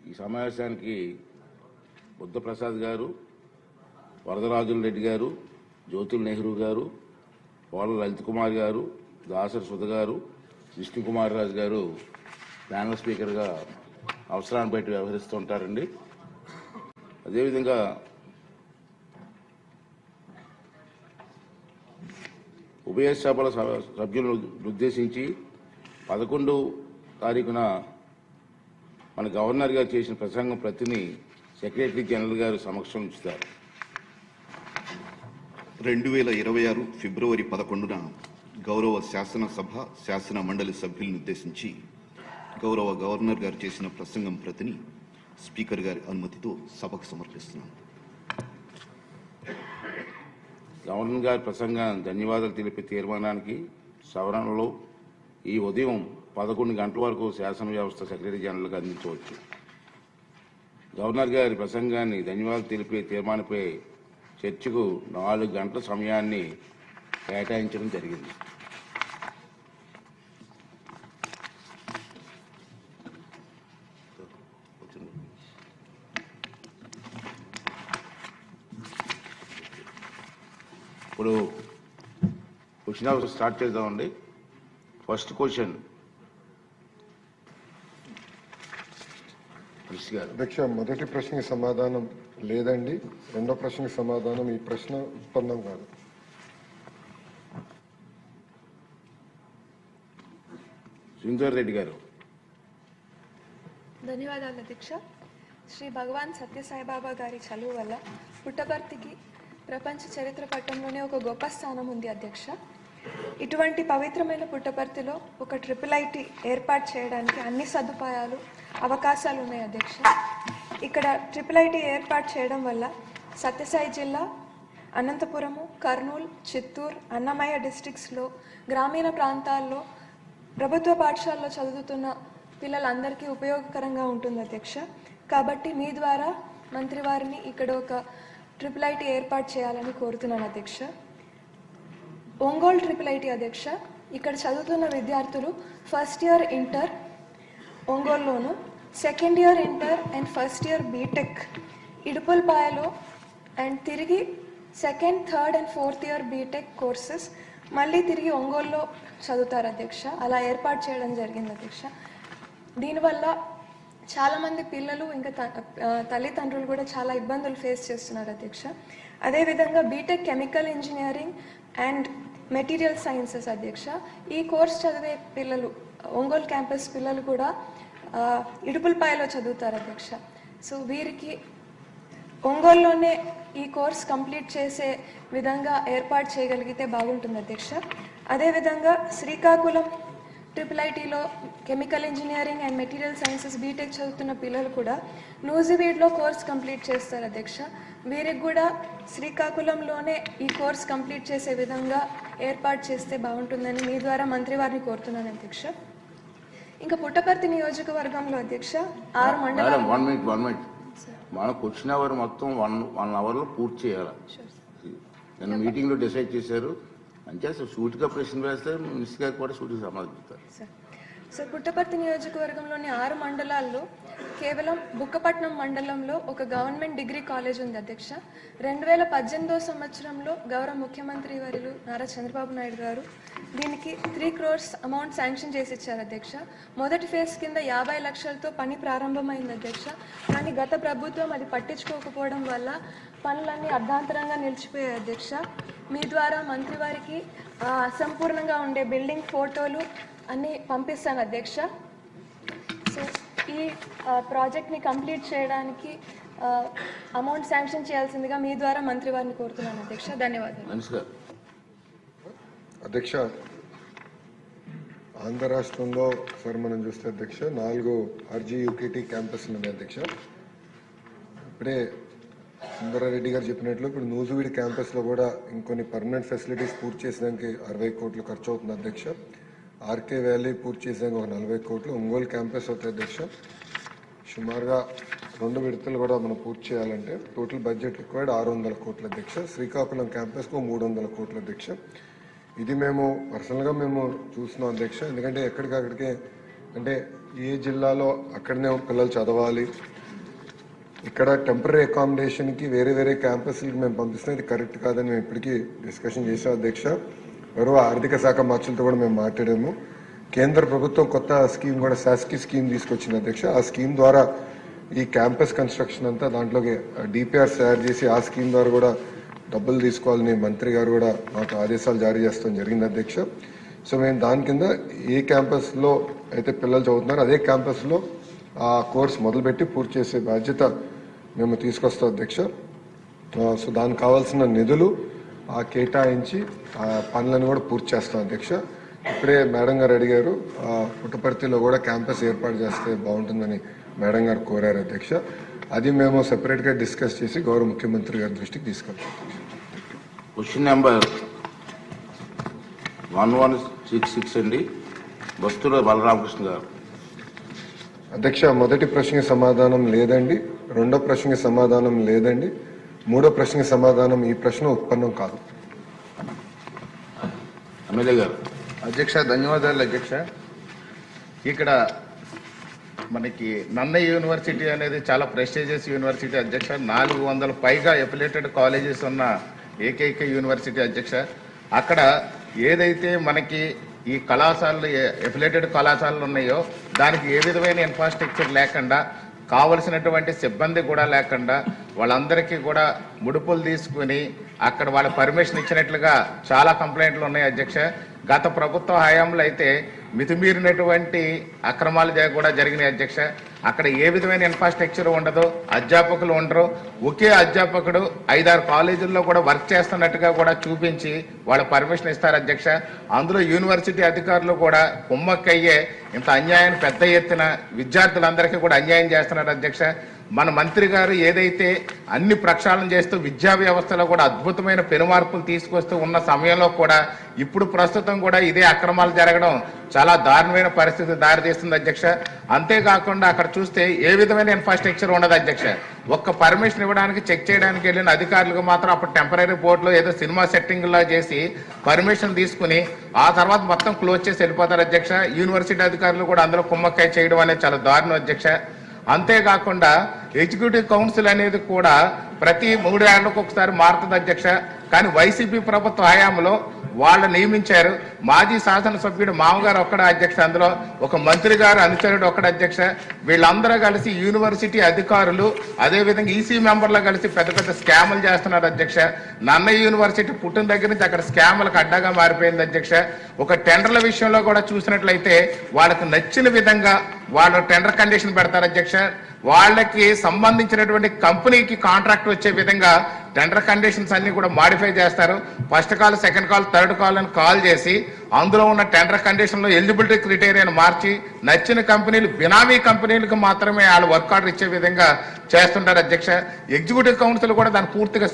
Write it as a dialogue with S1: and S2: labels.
S1: ఈ సమావేశానికి బుద్ధప్రసాద్ గారు, వరదరాజుల రెడ్డి గారు, జ్యోతుల్ నెహ్రూ గారు, పోల లలిత్ కుమార్ గారు, దాసరి సుధ గారు, విష్ణు కుమార్ రాజు గారు ప్యానల్ స్పీకర్గా అవసరాన్ని బట్టి వ్యవహరిస్తూ ఉంటారండి. అదేవిధంగా ఉభయ సభల సభ్యులను ఉద్దేశించి 11వ తారీఖున మన గవర్నర్ గారు చేసిన ప్రసంగం ప్రతిని సెక్రటరీ జనరల్ గారు సమక్షం ఉంచుతారు.
S2: 2026 ఫిబ్రవరి 11న గౌరవ శాసనసభ శాసన మండలి సభ్యులను ఉద్దేశించి గౌరవ గవర్నర్ గారు చేసిన ప్రసంగం ప్రతిని స్పీకర్ గారి అనుమతితో సభకు సమర్పిస్తున్నాను.
S1: గవర్నర్ గారి ప్రసంగాన్ని ధన్యవాదాలు తెలిపే తీర్మానానికి సవరణలో ఈ ఉదయం 11 గంటల వరకు శాసన వ్యవస్థ సెక్రటరీ జనరల్గా అందించవచ్చు. గవర్నర్ గారి ప్రసంగాన్ని ధన్యవాదాలు తెలిపే తీర్మానంపై చర్చకు 4 గంటల సమయాన్ని కేటాయించడం జరిగింది. ఇప్పుడు క్వశ్చన్ అవర్ స్టార్ట్ చేద్దామండి. ఫస్ట్ క్వశ్చన్
S3: అధ్యక్ష, మొదటి ప్రశ్నకి సమాధానం లేదండి. రెండో ప్రశ్నకి సమాధానం ఈ ప్రశ్న ఉత్పన్నం కాదు.
S1: సుందర్ రెడ్డి గారు.
S4: ధన్యవాదాలు అధ్యక్ష. శ్రీ భగవాన్ సత్యసాయిబాబా గారి చలువు వల్ల పుట్టపర్తికి ప్రపంచ చరిత్ర పట్టంలోనే ఒక గొప్ప స్థానం ఉంది అధ్యక్ష. ఇటువంటి పవిత్రమైన పుట్టపర్తిలో ఒక IIIT ఏర్పాటు చేయడానికి అన్ని సదుపాయాలు, అవకాశాలు ఉన్నాయి అధ్యక్ష. ఇక్కడ IIIT ఏర్పాటు చేయడం వల్ల సత్యసాయి జిల్లా, అనంతపురము, కర్నూలు, చిత్తూరు, అన్నమయ్య డిస్ట్రిక్ట్స్లో గ్రామీణ ప్రాంతాల్లో ప్రభుత్వ పాఠశాలలో చదువుతున్న పిల్లలందరికీ ఉపయోగకరంగా ఉంటుంది అధ్యక్ష. కాబట్టి మీ ద్వారా మంత్రి వారిని ఇక్కడ ఒక IIIT ఏర్పాటు చేయాలని కోరుతున్నాను అధ్యక్ష. ఒంగోలు IIIT అధ్యక్ష, ఇక్కడ చదువుతున్న విద్యార్థులు ఫస్ట్ ఇయర్ ఇంటర్ ఒంగోలులోను, second year inter and first year BTech ఇడుపులపాయలో, అండ్ తిరిగి second, third and fourth year BTech courses మళ్ళీ తిరిగి ఒంగోలులో చదువుతారు అధ్యక్ష. అలా ఏర్పాటు చేయడం జరిగింది అధ్యక్ష. దీనివల్ల చాలామంది పిల్లలు ఇంకా తల్లిదండ్రులు కూడా చాలా ఇబ్బందులు ఫేస్ చేస్తున్నారు అధ్యక్ష. అదేవిధంగా BTech chemical engineering and material sciences అధ్యక్ష, ఈ కోర్స్ చదివే పిల్లలు ఒంగోలు క్యాంపస్ పిల్లలు కూడా ఇడుపులపాయలో చదువుతారు అధ్యక్ష. సో వీరికి ఒంగోలులోనే ఈ కోర్స్ కంప్లీట్ చేసే విధంగా ఏర్పాటు చేయగలిగితే బాగుంటుంది అధ్యక్ష. అదేవిధంగా శ్రీకాకుళం IIITలో chemical engineering and material sciences BTech చదువుతున్న పిల్లలు కూడా నూజివీడ్లో కోర్స్ కంప్లీట్ చేస్తారు అధ్యక్ష. వీరికి కూడా శ్రీకాకుళంలోనే ఈ కోర్స్ కంప్లీట్ చేసే విధంగా ఏర్పాటు చేస్తే బాగుంటుందని మీ ద్వారా మంత్రి వారిని కోరుతున్నాను అధ్యక్ష. ఇంకా పుట్టపర్తి నియోజకవర్గంలో అధ్యక్ష 6 మండలాలు.
S1: మనకు వచ్చిన అవర్ మొత్తం 1 అవర్లో పూర్తి చేయాలి. నేను మీటింగ్లో డిసైడ్ చేశారు. అంటే సూటిగా ప్రశ్న వేస్తే మినిస్టర్ గారికి కూడా సూటిగా సమాధానం.
S4: సార్, పుట్టపర్తి నియోజకవర్గంలోని 6 మండలాల్లో కేవలం బుక్కపట్నం మండలంలో ఒక గవర్నమెంట్ డిగ్రీ కాలేజ్ ఉంది అధ్యక్ష. 2018 సంవత్సరంలో గౌరవ ముఖ్యమంత్రి వర్యులు నారా చంద్రబాబు నాయుడు గారు దీనికి 3 crores అమౌంట్ శాంక్షన్ చేసి ఇచ్చారు అధ్యక్ష. మొదటి ఫేజ్ కింద 50 లక్షలతో పని ప్రారంభమైంది అధ్యక్ష. కానీ గత ప్రభుత్వం అది పట్టించుకోకపోవడం వల్ల పనులన్నీ అర్ధాంతరంగా నిలిచిపోయాయి అధ్యక్ష. మీ ద్వారా మంత్రి వారికి అసంపూర్ణంగా ఉండే బిల్డింగ్ ఫోటోలు అన్నీ పంపిస్తాను అధ్యక్ష. సో ఈ ప్రాజెక్ట్ని కంప్లీట్ చేయడానికి అమౌంట్ శాంక్షన్ చేయాల్సిందిగా మీ ద్వారా మంత్రి వారిని కోరుతున్నాను అధ్యక్ష. ధన్యవాదాలు
S3: అధ్యక్ష. ఆంధ్ర రాష్ట్రంలో ఒకసారి మనం చూస్తే అధ్యక్ష 4 RGUKT క్యాంపస్లు ఉన్నాయి అధ్యక్ష. ఇప్పుడే సుందరారెడ్డి గారు చెప్పినట్లు ఇప్పుడు నూజివీడ్ క్యాంపస్లో కూడా ఇంకొన్ని పర్మనెంట్ ఫెసిలిటీస్ పూర్తి చేసడానికి 60 కోట్లు ఖర్చు అవుతుంది అధ్యక్ష. ఆర్కే వ్యాలీ పూర్తి చేసాక ఒక 40 కోట్లు. ఒంగోలు క్యాంపస్ అవుతాయి అధ్యక్ష. సుమారుగా 2 విడతలు కూడా మనం పూర్తి చేయాలంటే టోటల్ బడ్జెట్ రిక్వైర్డ్ 600 కోట్ల అధ్యక్ష. శ్రీకాకుళం క్యాంపస్కు 300 కోట్ల అధ్యక్ష. ఇది మేము పర్సనల్గా మేము చూస్తున్నాం అధ్యక్ష. ఎందుకంటే ఎక్కడికక్కడికే అంటే ఏ జిల్లాలో అక్కడనే పిల్లలు చదవాలి, ఇక్కడ టెంపరీ అకామిడేషన్కి వేరే వేరే క్యాంపస్లకి మేము పంపిస్తున్నాం, ఇది కరెక్ట్ కాదని మేము ఇప్పటికీ డిస్కషన్ చేసాం అధ్యక్ష. గౌరవ ఆర్థిక శాఖ మంత్రులతో కూడా మేము మాట్లాడాము. కేంద్ర ప్రభుత్వం కొత్త స్కీమ్ కూడా శాస్కి స్కీమ్ తీసుకొచ్చింది అధ్యక్ష. ఆ స్కీమ్ ద్వారా ఈ క్యాంపస్ కన్స్ట్రక్షన్ అంతా దాంట్లోకి డిపిఆర్ తయారు చేసి ఆ స్కీమ్ ద్వారా కూడా డబ్బులు తీసుకోవాలని మంత్రి గారు కూడా మాకు ఆదేశాలు జారీ చేస్తాం జరిగింది అధ్యక్ష. సో మేము దాని కింద ఏ క్యాంపస్లో అయితే పిల్లలు చదువుతున్నారో అదే క్యాంపస్లో ఆ కోర్స్ మొదలుపెట్టి పూర్తి చేసే బాధ్యత మేము తీసుకొస్తాం అధ్యక్ష. సో దానికి కావాల్సిన నిధులు కేటాయించి ఆ పనులను కూడా పూర్తి చేస్తాం అధ్యక్ష. ఇప్పుడే మేడం గారు అడిగారు, పుట్టపర్తిలో కూడా క్యాంపస్ ఏర్పాటు చేస్తే బాగుంటుందని మేడం గారు కోరారు అధ్యక్ష. అది మేము సెపరేట్గా డిస్కస్ చేసి గౌరవ ముఖ్యమంత్రి గారి దృష్టికి తీసుకెళ్తాం.
S1: క్వశ్చన్ నెంబర్ 1166 అండి, బస్తుల బలరామకృష్ణ గారు.
S3: అధ్యక్ష, మొదటి ప్రశ్నకి సమాధానం లేదండి, రెండో ప్రశ్నకి సమాధానం లేదండి, మూడో ప్రశ్నకి సమాధానం ఈ ప్రశ్న ఉత్పన్నం కాదు.
S1: ఎమ్మెల్యే గారు.
S5: అధ్యక్ష ధన్యవాదాలు అధ్యక్ష. ఇక్కడ మనకి నన్నయ్య యూనివర్సిటీ అనేది చాలా ప్రెస్టీజియస్ యూనివర్సిటీ అధ్యక్ష. 400 పైగా ఎఫిలియేటెడ్ కాలేజెస్ ఉన్న ఏకైక యూనివర్సిటీ అధ్యక్ష. అక్కడ ఏదైతే మనకి ఈ కళాశాలలు ఎఫిలియేటెడ్ కళాశాలలు ఉన్నాయో దానికి ఏ విధమైన ఇన్ఫ్రాస్ట్రక్చర్ లేకుండా, కావలసినటువంటి సిబ్బంది కూడా లేకుండా వాళ్ళందరికీ కూడా ముడుపులు తీసుకుని అక్కడ వాళ్ళ పర్మిషన్ ఇచ్చినట్లుగా చాలా కంప్లైంట్లు ఉన్నాయి అధ్యక్ష. గత ప్రభుత్వ హయాంలో అయితే మితిమీరినటువంటి అక్రమాలు కూడా జరిగినాయి అధ్యక్ష. అక్కడ ఏ విధమైన ఇన్ఫ్రాస్ట్రక్చర్ ఉండదు, అధ్యాపకులు ఉండరు. ఒకే అధ్యాపకుడు 5-6 కాలేజీల్లో కూడా వర్క్ చేస్తున్నట్టుగా కూడా చూపించి వాళ్ళ పర్మిషన్ ఇస్తారు అధ్యక్ష. అందులో యూనివర్సిటీ అధికారులు కూడా కుమ్మక్కయ్యే ఇంత అన్యాయాన్ని పెద్ద ఎత్తున విద్యార్థులందరికీ కూడా అన్యాయం చేస్తున్నారు అధ్యక్ష. మన మంత్రి గారు ఏదైతే అన్ని ప్రక్షాళన చేస్తూ విద్యా వ్యవస్థలో కూడా అద్భుతమైన పెనుమార్పులు తీసుకొస్తూ ఉన్న సమయంలో కూడా ఇప్పుడు ప్రస్తుతం కూడా ఇదే అక్రమాలు జరగడం చాలా దారుణమైన పరిస్థితి దారితీస్తుంది అధ్యక్ష. అంతేకాకుండా అక్కడ చూస్తే ఏ విధమైన ఇన్ఫ్రాస్ట్రక్చర్ ఉండదు అధ్యక్ష. ఒక్క పర్మిషన్ ఇవ్వడానికి చెక్ చేయడానికి వెళ్ళిన అధికారులకు మాత్రం అప్పుడు టెంపరీ బోర్డులో ఏదో సినిమా సెట్టింగ్లా చేసి పర్మిషన్ తీసుకుని ఆ తర్వాత మొత్తం క్లోజ్ చేసి వెళ్ళిపోతారు అధ్యక్ష. యూనివర్సిటీ అధికారులు కూడా అందులో కుమ్మక్కాయ చేయడం అనేది చాలా దారుణం అధ్యక్ష. అంతేకాకుండా ఎగ్జిక్యూటివ్ కౌన్సిల్ అనేది కూడా ప్రతి 3 ఏళ్లకు ఒకసారి మారుతుంది అధ్యక్ష. కానీ వైసీపీ ప్రభుత్వ హయాంలో వాళ్ళు నియమించారు. మాజీ శాసనసభ్యుడు మామగారు ఒక్కడ అధ్యక్ష, అందులో ఒక మంత్రి గారు అనుచరుడు ఒక్కడ అధ్యక్ష. వీళ్ళందరూ కలిసి యూనివర్సిటీ అధికారులు అదేవిధంగా ఈసీ మెంబర్లు కలిసి పెద్ద పెద్ద స్కాములు చేస్తున్నారు అధ్యక్ష. నన్నయ్య యూనివర్సిటీ పుట్టిన దగ్గర నుంచి అక్కడ స్కాములకు అడ్డాగా మారిపోయింది అధ్యక్ష. ఒక టెండర్ల విషయంలో కూడా చూసినట్లయితే వాళ్ళకు నచ్చిన విధంగా వాళ్ళు టెండర్ కండిషన్ పెడతారు అధ్యక్ష. వాళ్ళకి సంబంధించినటువంటి కంపెనీకి కాంట్రాక్ట్ వచ్చే విధంగా టెండర్ కండిషన్స్ అన్ని కూడా మాడిఫై చేస్తారు. First call, second call, third call అని కాల్ చేసి అందులో ఉన్న టెండర్ కండిషన్లో ఎలిజిబిలిటీ క్రైటీరియాను మార్చి నచ్చిన కంపెనీలు, బినామీ కంపెనీలకు మాత్రమే వాళ్ళు వర్క్ ఆర్డర్ ఇచ్చే విధంగా చేస్తుంటారు అధ్యక్ష. ఎగ్జిక్యూటివ్ కౌన్సిల్ కూడా దాన్ని పూర్తిగా